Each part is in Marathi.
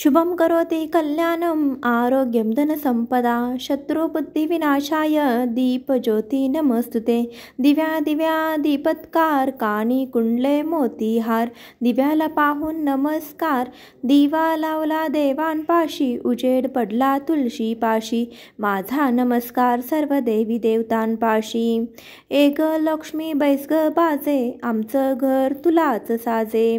शुभम करोति कल्याणम आरोग्यम धनसंपदा शत्रुबुद्धिविनाशाय दीपज्योती नमस्तुते। दिव्या दिव्या दीपत्कार कानी कुंडले मोतीहार दिव्याला पाहून नमस्कार। दिवा लावला देवांपाशी उजेड पडला तुळशी पाशी माझा नमस्कार सर्व देवी देवतांपाशी। एक लक्ष्मी बैस ग बाजे आमचं घर तुलाच साजे।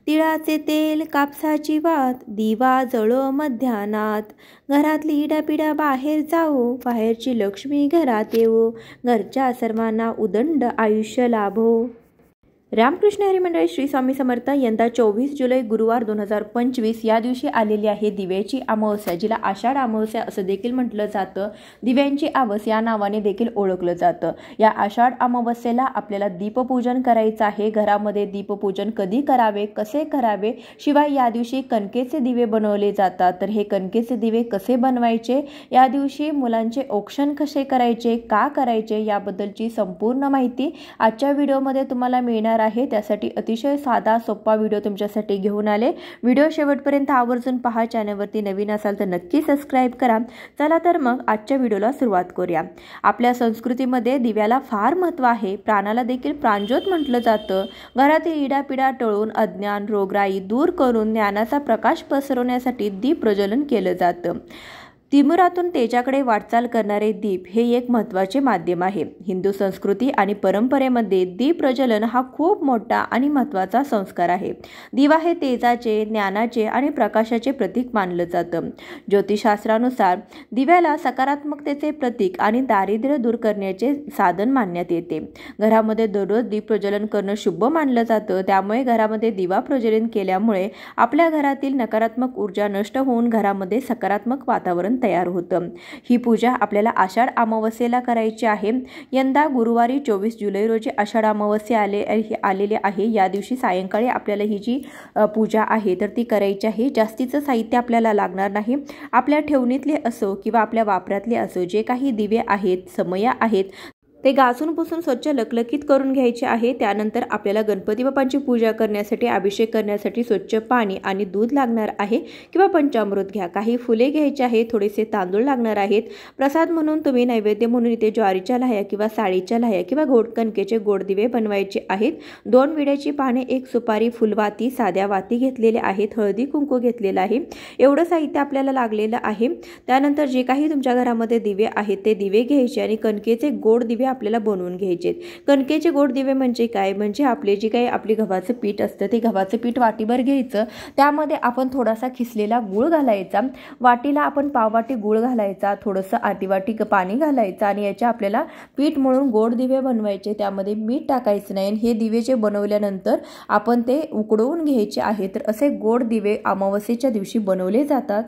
तिळाचे तेल कापसाची वात दिवा जळो मध्यानात। घरातली इडापिडा बाहेर जाओ बाहेरची लक्ष्मी घरात येवो। घरच्या सर्वांना उदंड आयुष्य लाभो। रामकृष्ण हरी मंडळी श्री स्वामी समर्थ। यंदा 24 जुलै गुरुवार 2025 या दिवशी आलेली आहे दिव्याची अमावस्या, जिला आषाढ अमावस्या असं देखील म्हटलं जातं। दिव्यांची आवस या नावाने देखील ओळखलं जातं। या आषाढ अमावस्येला आपल्याला दीपपूजन करायचं आहे। घरामध्ये दीपपूजन कधी करावे, कसे करावे, शिवाय या दिवशी कणकेचे दिवे बनवले जातात। तर हे कणकेचे दिवे कसे बनवायचे, या दिवशी मुलांचे औक्षण कसे करायचे, का करायचे, याबद्दलची संपूर्ण माहिती आजच्या व्हिडिओमध्ये तुम्हाला मिळणार आहे। त्यासाठी अतिशय साधा सोपा व्हिडिओ तुमच्यासाठी घेऊन आले। व्हिडिओ शेवटपर्यंत आवर्जून पहा। चॅनलवरती नवीन असाल तर नक्की सबस्क्राइब करा। चला तर मग आजच्या व्हिडिओला सुरुवात करूया। आपल्या संस्कृतीमध्ये दिव्याला फार महत्त्व आहे। प्राणाला देखील प्राणज्योत म्हटलं जातं। घरातील इडापिडा टळून अज्ञान रोगराई दूर करून ज्ञानाचा प्रकाश पसरवण्यासाठी दीप प्रज्वलन केलं जातं। तिमिरातून तेजाकडे वाटचाल करणारे दीप हे एक महत्त्वाचे माध्यम आहे। हिंदू संस्कृती आणि परंपरेमध्ये दीप प्रज्वलन हा खूप मोठा आणि महत्त्वाचा संस्कार आहे। दिवा हे तेजाचे, ज्ञानाचे आणि प्रकाशाचे प्रतीक मानलं जातं। ज्योतिषशास्त्रानुसार दिव्याला सकारात्मकतेचे प्रतीक आणि दारिद्र्य दूर करण्याचे साधन मानण्यात येते। घरामध्ये दररोज दीप प्रज्वलन करणं शुभ मानलं जातं। त्यामुळे घरामध्ये दिवा प्रज्वलन केल्यामुळे आपल्या घरातील नकारात्मक ऊर्जा नष्ट होऊन घरामध्ये सकारात्मक वातावरण तयार होतं। ही पूजा आपल्याला आषाढ अमावस्येला करायची आहे। यंदा गुरुवारी 24 जुलै रोजी आषाढ अमावस्या आलेले आहे। या दिवशी सायंकाळी आपल्याला ही जी पूजा आहे तर ती करायची आहे। जास्तीचं साहित्य आपल्याला लागणार नाही। आपल्या ठेवणीतले असो किंवा आपल्या वापरातले असो जे काही दिवे आहेत, समया आहेत, ते घासून पुसून स्वच्छ लकलकीत करून घ्यायचे आहे। त्यानंतर आपल्याला गणपती बाप्पांची पूजा करण्यासाठी, अभिषेक करण्यासाठी स्वच्छ पाणी आणि दूध लागणार आहे किंवा पंचामृत घ्या। काही फुले घ्यायची आहे, थोडेसे तांदूळ लागणार आहेत। प्रसाद म्हणून तुम्ही नैवेद्य म्हणून इथे ज्वारीच्या लाह्या किंवा साळीच्या लाह्या किंवा गोड कणकेचे गोड दिवे बनवायचे आहेत। 2 विड्याची पाने, 1 सुपारी, फुलवाती, साध्या वाती घेतलेले आहेत, हळदी कुंकू घेतलेलं आहे। एवढं साहित्य आपल्याला लागलेलं आहे। त्यानंतर जे काही तुमच्या घरामध्ये दिवे आहेत ते दिवे घ्यायचे आणि कणकेचे गोड दिवे आपल्याला बनवून घ्यायचे। कणकेचे गोड दिवे म्हणजे काय, म्हणजे आपले जे काही आपली गव्हाचं पीठ असतं ते गव्हाचं पीठ वाटीभर घ्यायचं। त्यामध्ये आपण थोडासा खिसलेला गूळ घालायचा। वाटीला आपण पाववाटी गूळ घालायचा, थोडंसं अर्धी वाटी पाणी घालायचं आणि याच्या आपल्याला पीठ मळून गोड दिवे बनवायचे। त्यामध्ये मीठ टाकायचं नाही। हे दिवे जे बनवल्यानंतर आपण ते उकडवून घ्यायचे आहे। तर असे गोड दिवे अमावस्येच्या दिवशी बनवले जातात।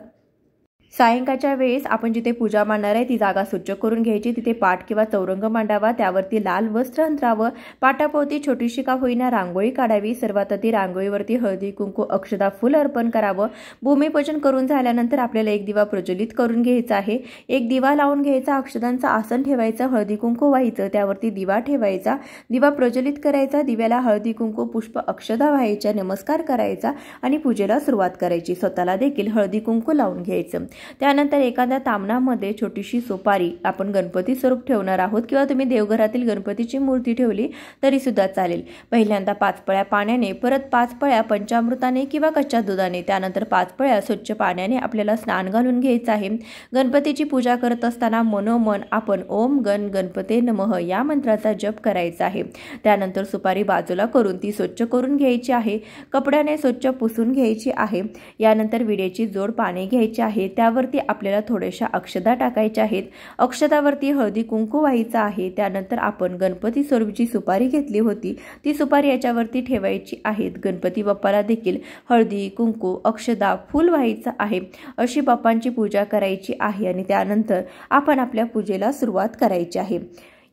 सायंकाळच्या वेळेस आपण जिथे पूजा मांडणार आहे ती जागा स्वच्छ करून घ्यायची। तिथे पाट किंवा चौरंग मांडावा, त्यावरती लाल वस्त्र अंतरावं, पाटाभोवती छोटीशी का होईना रांगोळी काढावी। सर्वात आधी रांगोळीवरती हळदी कुंकू अक्षता फुल अर्पण करावं। भूमिपूजन करून झाल्यानंतर आपल्याला एक दिवा प्रज्वलित करून घ्यायचा आहे। एक दिवा लावून घ्यायचा, अक्षतांचं आसन ठेवायचं, हळदी कुंकू व्हायचं, त्यावरती दिवा ठेवायचा, दिवा प्रज्वलित करायचा। दिव्याला हळदी कुंकू पुष्प अक्षता व्हायच्या, नमस्कार करायचा आणि पूजेला सुरुवात करायची। स्वतःला देखील हळदी कुंकू लावून घ्यायचं। त्यानंतर एखाद्या तामणामध्ये छोटीशी सुपारी आपण गणपती स्वरूप ठेवणार आहोत किंवा तुम्ही देवघरातील गणपतीची मूर्ती ठेवली तरी सुद्धा चालेल। पहिल्यांदा 5 पळ्या पाण्याने, परत 5 पळ्या पंचामृताने किंवा कच्च्या दुधाने, त्यानंतर 5 पळ्या स्वच्छ पाण्याने आपल्याला स्नान घालून घ्यायचं आहे। गणपतीची पूजा करत असताना मनोमन आपण ओम गण गणपते नमः या मंत्राचा जप करायचा आहे। त्यानंतर सुपारी बाजूला करून ती स्वच्छ करून घ्यायची आहे। कपड्याने स्वच्छ पुसून घ्यायची आहे। यानंतर विड्याची जोड पाने घ्यायची आहे, त्यावरती आपल्याला थोड्याशा अक्षता टाकायच्या आहेत। अक्षतावरती हळदी कुंकू व्हायचं आहे। त्यानंतर आपण गणपती स्वरूपची सुपारी घेतली होती ती सुपारी याच्यावरती ठेवायची आहे। गणपती बाप्पाला देखील हळदी कुंकू अक्षता फूल व्हायचं आहे। अशी बाप्पांची पूजा करायची आहे आणि त्यानंतर आपण आपल्या पूजेला सुरुवात करायची आहे।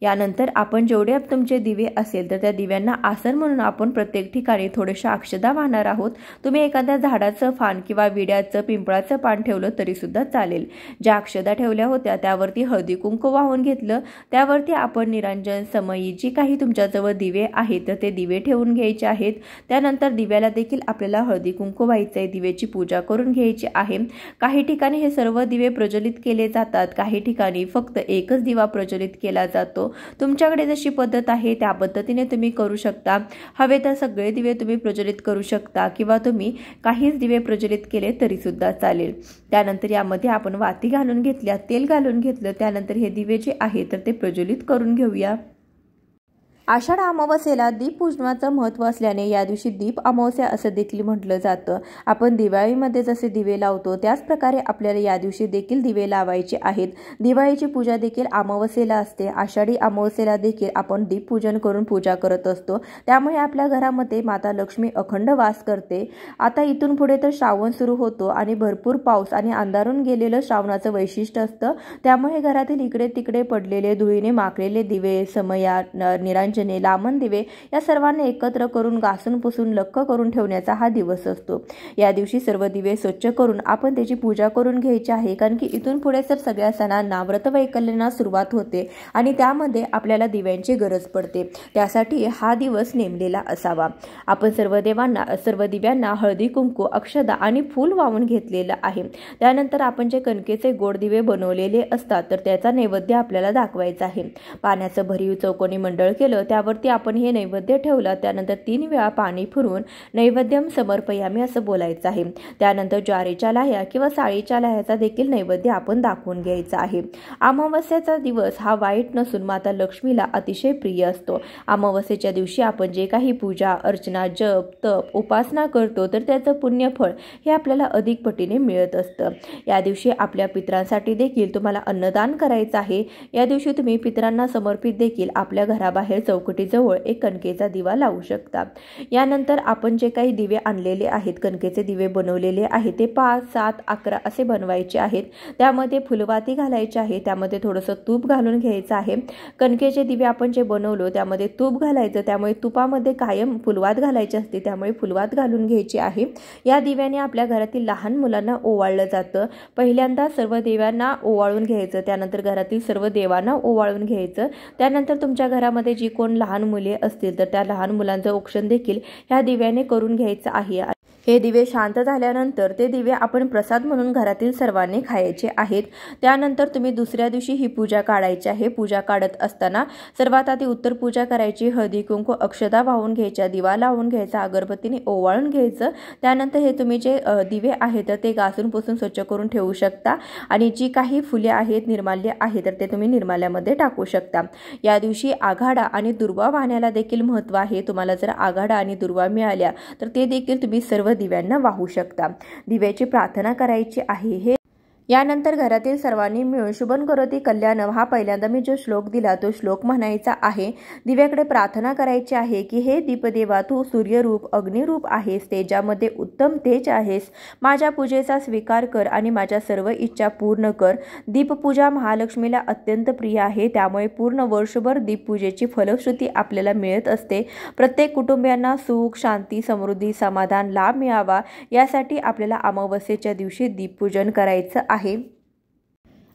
यानंतर आपण जेवढे तुमचे दिवे असेल तर त्या दिव्यांना आसन म्हणून आपण प्रत्येक ठिकाणी थोड्याशा अक्षदा वाहणार आहोत। तुम्ही एखाद्या झाडाचं फान किंवा विड्याचं पिंपळाचं पान ठेवलं तरी सुद्धा चालेल। ज्या अक्षदा ठेवल्या होत्या त्यावरती हळदी कुंकू वाहून घेतलं, त्यावरती आपण निरांजन समयी जी काही तुमच्याजवळ दिवे आहेत तर ते दिवे ठेवून घ्यायचे आहेत। त्यानंतर दिव्याला देखील आपल्याला हळदी कुंकू व्हायचं आहे, दिवेची पूजा करून घ्यायची आहे। काही ठिकाणी हे सर्व दिवे प्रज्वलित केले जातात, काही ठिकाणी फक्त एकच दिवा प्रज्वलित केला जातो। तुमच्याकडे जशी पद्धत आहे त्या पद्धतीने तुम्ही करू शकता। हवे तर सगळे दिवे तुम्ही प्रज्वलित करू शकता किंवा तुम्ही काहीच दिवे प्रज्वलित केले तरी सुद्धा चालेल। त्यानंतर यामध्ये आपण वाती घालून घेतल्या, तेल घालून घेतलं, त्यानंतर हे दिवे जे आहे तर ते प्रज्वलित करून घेऊया। आषाढ अमावस्येला दीपपूजनाचं महत्त्व असल्याने या दिवशी दीप अमावस्या असं देखील म्हटलं जातं। आपण दिवाळीमध्ये जसे दिवे लावतो त्याच प्रकारे आपल्याला या दिवशी देखील दिवे लावायचे आहेत। दिवाळीची पूजा देखील अमावस्येला असते, आषाढी अमावस्येला देखील आपण दीपपूजन करून पूजा करत असतो। त्यामुळे आपल्या घरामध्ये माता लक्ष्मी अखंड वास करते। आता इथून पुढे तर श्रावण सुरू होतो आणि भरपूर पाऊस आणि अंधारून गेलेलं श्रावणाचं वैशिष्ट्य असतं। त्यामुळे घरातील इकडे तिकडे पडलेले धुळीने माखलेले दिवे, समया, निरांजने, लामण दिवे या सर्वांना एकत्र करून घासून पुसून लख्ख करून ठेवण्याचा हा दिवस असतो। या दिवशी सर्व दिवे स्वच्छ करून आपण त्याची पूजा करून घ्यायची आहे, कारण की इथून पुढे तर सगळ्या सणांना व्रतवैकल्यांना सुरुवात होते आणि त्यामध्ये आपल्याला दिव्यांची गरज पडते। त्यासाठी हा दिवस नेमलेला असावा। आपण सर्व दिव्यांना हळदी कुंकू, अक्षदा आणि फूल वाहून घेतलेलं आहे। त्यानंतर आपण जे कणकेचे गोड दिवे बनवलेले असतात तर त्याचा नैवेद्य आपल्याला दाखवायचा आहे। पाण्याचं भरीव चौकोनी मंडळ केलं, त्यावरती आपण हे नैवेद्य ठेवलं, त्यानंतर 3 वेळा पाणी फिरवून नैवेद्यम समर्पयामी असं बोलायचं आहे। त्यानंतर ज्वारीच्या लाह्या किंवा साळीच्या लाह्याचा देखील नैवेद्य आपण दाखवून घ्यायचा आहे। अमावस्येचा दिवस हा वाईट नसून माता लक्ष्मीला अतिशय प्रिय असतो। अमावस्येच्या दिवशी आपण जे काही पूजा अर्चना, जप, तप, उपासना करतो तर त्याचं पुण्यफळ हे आपल्याला अधिक पटीने मिळत असतं। या दिवशी आपल्या पितरांसाठी देखील तुम्हाला अन्नदान करायचं आहे। या दिवशी तुम्ही पितरांना समर्पित देखील आपल्या घराबाहेर चौकटीजवळ एक कणकेचा दिवा लावू शकता। यानंतर आपण जे काही दिवे आणलेले आहेत, कणकेचे दिवे बनवलेले आहेत ते 5, 7, 11 असे बनवायचे आहेत। त्यामध्ये फुलवाती घालायचे आहे, त्यामध्ये थोडंसं तूप घालून घ्यायचं आहे। कणकेचे दिवे आपण जे बनवलो त्यामध्ये तूप घालायचं, त्यामुळे तुपामध्ये कायम फुलवात घालायची असते, त्यामुळे फुलवात घालून घ्यायची आहे। या दिव्याने आपल्या घरातील लहान मुलांना ओवाळलं जातं। पहिल्यांदा सर्व देवांना ओवाळून घ्यायचं, त्यानंतर घरातील सर्व देवांना ओवाळून घ्यायचं। त्यानंतर तुमच्या घरामध्ये जी कोण लहान मुले असतील तर त्या लहान मुलांचं औक्षण देखील ह्या दिव्याने करून घ्यायचं आहे। हे दिवे शांत झाल्यानंतर ते दिवे आपण प्रसाद म्हणून घरातील सर्वांनी खायचे आहेत। त्यानंतर तुम्ही दुसऱ्या दिवशी ही पूजा काढायची आहे। पूजा काढत असताना सर्वात आधी उत्तर पूजा करायची, हळदी कुंकू अक्षदा वाहून घ्यायच्या, दिवा लावून घ्यायचा, अगरबत्तीने ओवाळून घ्यायचं। त्यानंतर हे तुम्ही जे दिवे आहेत तर ते घासून पुसून स्वच्छ करून ठेवू शकता आणि जी काही फुले आहेत, निर्माल्य आहे तर ते तुम्ही निर्माल्यामध्ये टाकू शकता। या दिवशी आघाडा आणि दुर्वा वाहण्याला देखील महत्त्व आहे। तुम्हाला जर आघाडा आणि दुर्वा मिळाल्या तर ते देखील तुम्ही सर्व दिव्यांना वाहू शकता। दिव्याची प्रार्थना करायची आहे। यानंतर घरातील सर्वांनी मिळून शुभं करोति कल्याणम हा पहिल्यांदा मी जो श्लोक दिला तो श्लोक म्हणायचा आहे। दिव्याकडे प्रार्थना करायची आहे की हे दीपदेवा, तू सूर्यरूप अग्निरूप आहेस, तेजामध्ये उत्तम तेज आहेस। माझ्या पूजेचा स्वीकार कर आणि माझ्या सर्व इच्छा पूर्ण कर। दीपपूजा महालक्ष्मीला अत्यंत प्रिय आहे, त्यामुळे पूर्ण वर्षभर दीपपूजेची फलश्रुती आपल्याला मिळत असते। प्रत्येक कुटुंबियांना सुख, शांती, समृद्धी, समाधान, लाभ मिळावा यासाठी आपल्याला अमावस्येच्या दिवशी दीपपूजन करायचं आहे।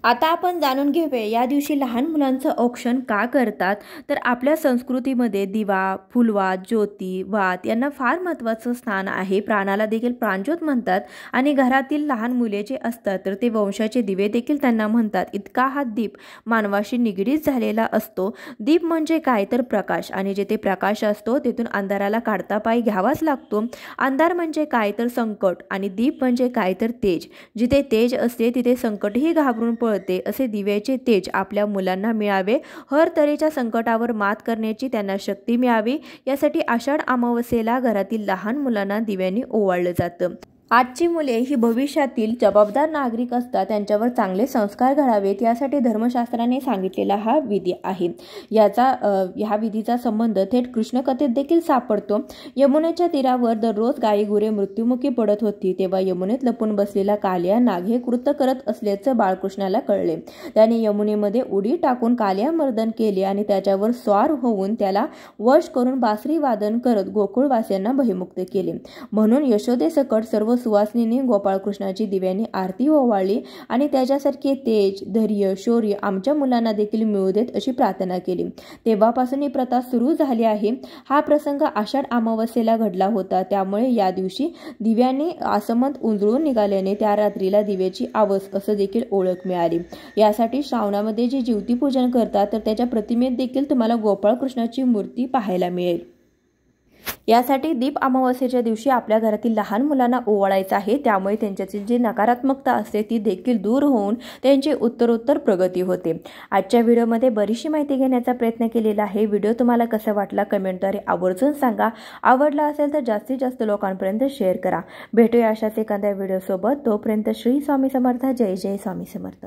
आता आपण जाणून घेऊया या दिवशी लहान मुलांचं औक्षण का करतात। तर आपल्या संस्कृतीमध्ये दिवा, फुलवात, ज्योती, वात यांना फार महत्त्वाचं स्थान आहे। प्राणाला देखील प्राणज्योत म्हणतात आणि घरातील लहान मुले जे असतात तर ते वंशाचे दिवे देखील त्यांना म्हणतात। इतका हा दीप मानवाशी निगडीत झालेला असतो। दीप म्हणजे काय तर प्रकाश, आणि जेथे प्रकाश असतो तेथून अंधाराला काढता पाय घ्यावाच लागतो। अंधार म्हणजे काय तर संकट आणि दीप म्हणजे काय तर तेज। जिथे तेज असते तिथे संकटही घाबरून पळते। असे दिव्याचे तेज आपल्या मुलांना मिळावे, हर तऱ्हेच्या संकटावर मात करण्याची त्यांना शक्ती मिळावी, यासाठी आषाढ अमावस्येला घरातील लहान मुलांना दिव्यांनी ओवाळलं जातं। आजची मुले ही भविष्यातील जबाबदार नागरिक असतात, त्यांच्यावर चांगले संस्कार घडावेत यासाठी धर्मशास्त्राने सांगितलेला हा विधी आहे. ह्या विधीचा संबंध थेट कृष्णकथेत देखील सापडतो. यमुनेच्या तीरावर दररोज गायी गुरे मृत्युमुखी पडत होती, तेव्हा यमुनेत लपून बसलेला कालिया नाग हे कृत्य करत असल्याचं बाळकृष्णाला कळले. त्याने यमुनेमध्ये उडी टाकून कालिया मर्दन केले आणि त्याच्यावर स्वार होऊन त्याला वश करून बासरी वादन करत गोकुळवासियांना भयमुक्त केले. म्हणून यशोदेसकट सर्व सुवासिनींनी गोपाळकृष्णाची दिव्यांनी आरती ओवाळली आणि त्याच्यासारखे तेज, धैर्य, शौर्य आमच्या मुलांना देखील मिळू देत अशी प्रार्थना केली. तेव्हापासून ही प्रथा सुरू झाली आहे. हा प्रसंग आषाढ अमावस्येला घडला होता, त्यामुळे या दिवशी दिव्यांनी आसमंत उंजळून निघाल्याने त्या रात्रीला दिव्याची आवस असं देखील ओळख मिळाली. यासाठी श्रावणामध्ये जे ज्योतिपूजन करतात तर त्याच्या प्रतिमेत देखील तुम्हाला गोपाळकृष्णाची मूर्ती पाहायला मिळेल. यासाठी दीप अमावस्येच्या दिवशी आपल्या घरातील लहान मुलांना ओवाळायचं आहे, त्यामुळे त्यांच्यातील जी नकारात्मकता असते ती देखील दूर होऊन त्यांची उत्तरोत्तर प्रगती होते. आजच्या व्हिडिओमध्ये बरीचशी माहिती घेण्याचा प्रयत्न केलेला आहे. व्हिडिओ तुम्हाला कसा वाटला कमेंटद्वारे आवर्जून सांगा. आवडला असेल तर जास्तीत जास्त लोकांपर्यंत शेअर करा. भेटूया अशाच एखाद्या व्हिडिओसोबत. तोपर्यंत श्री स्वामी समर्थ. जय जय स्वामी समर्थ.